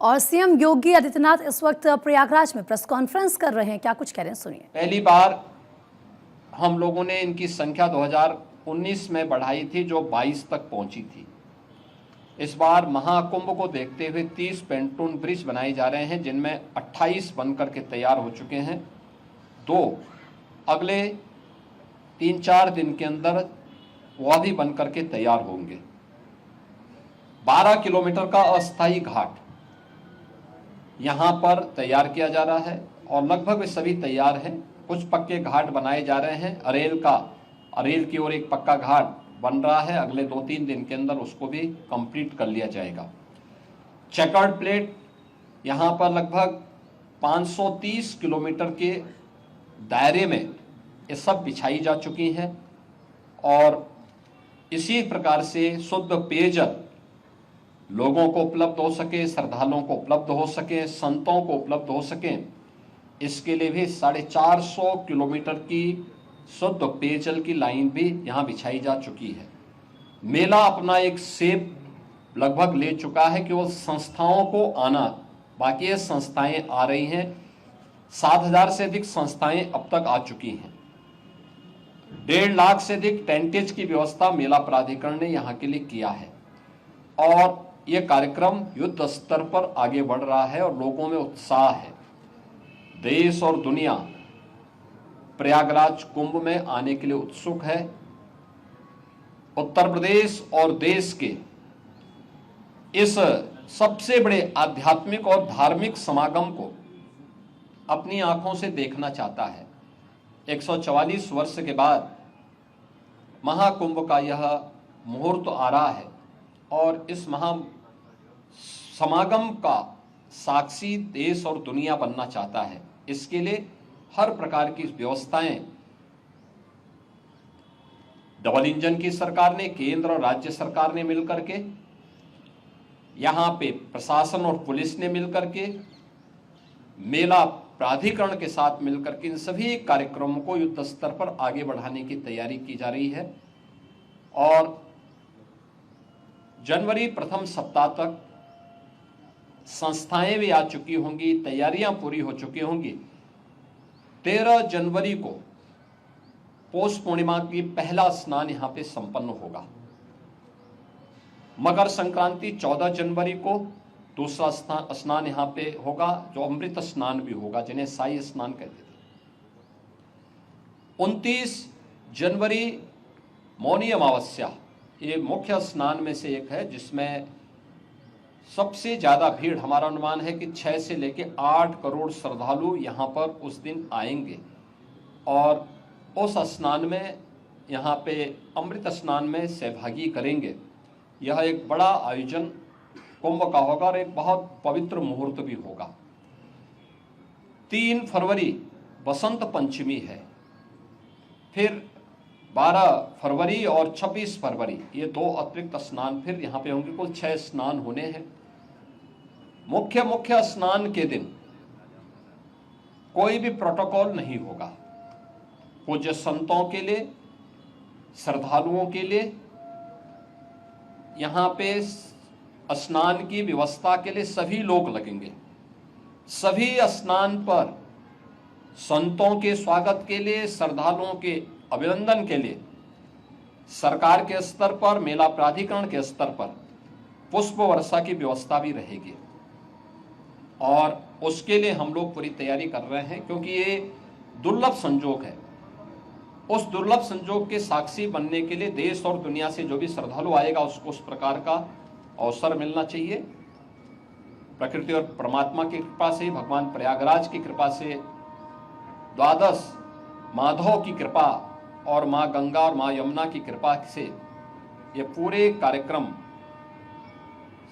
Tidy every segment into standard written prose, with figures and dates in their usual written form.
और सीएम योगी आदित्यनाथ इस वक्त प्रयागराज में प्रेस कॉन्फ्रेंस कर रहे हैं, क्या कुछ कह रहे हैं, सुनिए। पहली बार हम लोगों ने इनकी संख्या 2019 में बढ़ाई थी, जो 22 तक पहुंची थी। इस बार महाकुंभ को देखते हुए 30 पेंटून ब्रिज बनाए जा रहे हैं, जिनमें 28 बनकर के तैयार हो चुके हैं। 2 अगले 3-4 दिन के अंदर वह भी बनकर के तैयार होंगे। 12 किलोमीटर का अस्थायी घाट यहाँ पर तैयार किया जा रहा है और लगभग वे सभी तैयार हैं। कुछ पक्के घाट बनाए जा रहे हैं। अरेल की ओर एक पक्का घाट बन रहा है, अगले 2-3 दिन के अंदर उसको भी कंप्लीट कर लिया जाएगा। चेकर्ड प्लेट यहाँ पर लगभग 530 किलोमीटर के दायरे में ये सब बिछाई जा चुकी हैं और इसी प्रकार से शुद्ध पेयजल लोगों को उपलब्ध हो सके, श्रद्धालुओं को उपलब्ध हो सके, संतों को उपलब्ध हो सके, इसके लिए भी 450 किलोमीटर की शुद्ध पेयजल की लाइन भी यहाँ बिछाई जा चुकी है। मेला अपना एक शेप लगभग ले चुका है कि वो संस्थाओं को आना, बाकी ये संस्थाएं आ रही हैं। 7,000 से अधिक संस्थाएं अब तक आ चुकी हैं। 1.5 लाख से अधिक टेंटेज की व्यवस्था मेला प्राधिकरण ने यहाँ के लिए किया है और ये कार्यक्रम युद्ध स्तर पर आगे बढ़ रहा है और लोगों में उत्साह है। देश और दुनिया प्रयागराज कुंभ में आने के लिए उत्सुक है। उत्तर प्रदेश और देश के इस सबसे बड़े आध्यात्मिक और धार्मिक समागम को अपनी आंखों से देखना चाहता है। 144 वर्ष के बाद महाकुंभ का यह मुहूर्त आ रहा है और इस महा समागम का साक्षी देश और दुनिया बनना चाहता है। इसके लिए हर प्रकार की व्यवस्थाएं डबल इंजन की सरकार ने, केंद्र और राज्य सरकार ने मिलकर के, यहां पे प्रशासन और पुलिस ने मिलकर के, मेला प्राधिकरण के साथ मिलकर के इन सभी कार्यक्रमों को युद्ध स्तर पर आगे बढ़ाने की तैयारी की जा रही है और जनवरी प्रथम सप्ताह तक संस्थाएं भी आ चुकी होंगी, तैयारियां पूरी हो चुकी होंगी। 13 जनवरी को पौष पूर्णिमा की पहला स्नान यहां पे संपन्न होगा। मकर संक्रांति 14 जनवरी को दूसरा स्नान यहां पे होगा, जो अमृत स्नान भी होगा, जिन्हें साई स्नान कहते थे। 29 जनवरी मौनी अमावस्या, ये मुख्य स्नान में से एक है जिसमें सबसे ज्यादा भीड़, हमारा अनुमान है कि 6 से लेकर 8 करोड़ श्रद्धालु यहाँ पर उस दिन आएंगे और उस स्नान में, यहाँ पे अमृत स्नान में सहभागी करेंगे। यह एक बड़ा आयोजन कुंभ का होगा और एक बहुत पवित्र मुहूर्त भी होगा। 3 फरवरी बसंत पंचमी है, फिर 12 फरवरी और 26 फरवरी ये 2 अतिरिक्त स्नान फिर यहाँ पे होंगे। कुल 6 स्नान होने हैं। मुख्य स्नान के दिन कोई भी प्रोटोकॉल नहीं होगा। पूज्य संतों के लिए, श्रद्धालुओं के लिए यहाँ पे स्नान की व्यवस्था के लिए सभी लोग लगेंगे। सभी स्नान पर संतों के स्वागत के लिए, श्रद्धालुओं के अभिनंदन के लिए सरकार के स्तर पर, मेला प्राधिकरण के स्तर पर पुष्प वर्षा की व्यवस्था भी रहेगी और उसके लिए हम लोग पूरी तैयारी कर रहे हैं, क्योंकि ये दुर्लभ संजोग है। उस दुर्लभ संजोग के साक्षी बनने के लिए देश और दुनिया से जो भी श्रद्धालु आएगा उसको उस प्रकार का अवसर मिलना चाहिए। प्रकृति और परमात्मा की कृपा से, भगवान प्रयागराज की कृपा से, द्वादश माधव की कृपा और माँ गंगा और माँ यमुना की कृपा से ये पूरे कार्यक्रम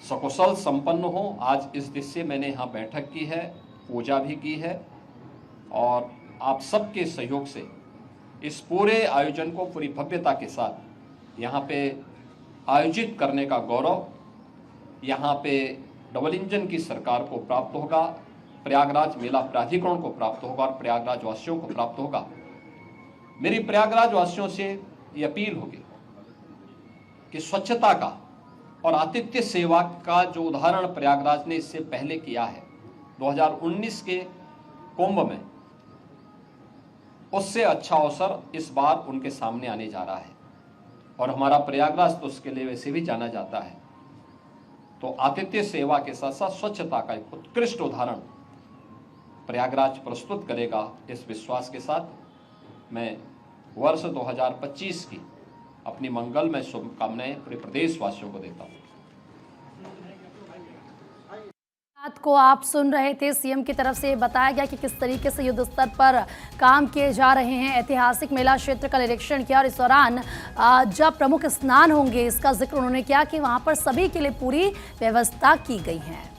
सकुशल संपन्न हो। आज इस दिशा से मैंने यहाँ बैठक की है, पूजा भी की है और आप सबके सहयोग से इस पूरे आयोजन को पूरी भव्यता के साथ यहाँ पे आयोजित करने का गौरव यहाँ पे डबल इंजन की सरकार को प्राप्त होगा, प्रयागराज मेला प्राधिकरण को प्राप्त होगा और प्रयागराज वासियों को प्राप्त होगा। मेरी प्रयागराज वासियों से ये अपील होगी कि स्वच्छता का और आतिथ्य सेवा का जो उदाहरण प्रयागराज ने इससे पहले किया है 2019 के कुंभ में, उससे अच्छा अवसर इस बार उनके सामने आने जा रहा है। और हमारा प्रयागराज तो उसके लिए वैसे भी जाना जाता है। तो आतिथ्य सेवा के साथ साथ स्वच्छता का एक उत्कृष्ट उदाहरण प्रयागराज प्रस्तुत करेगा, इस विश्वास के साथ मैं वर्ष 2025 की अपनी मंगलमय शुभकामनाएं पूरे प्रदेशवासियों को देता हूं। बात को आप सुन रहे थे, सीएम की तरफ से बताया गया कि किस तरीके से युद्ध स्तर पर काम किए जा रहे हैं। ऐतिहासिक मेला क्षेत्र का निरीक्षण किया और इस दौरान जब प्रमुख स्नान होंगे इसका जिक्र उन्होंने किया कि वहां पर सभी के लिए पूरी व्यवस्था की गई है।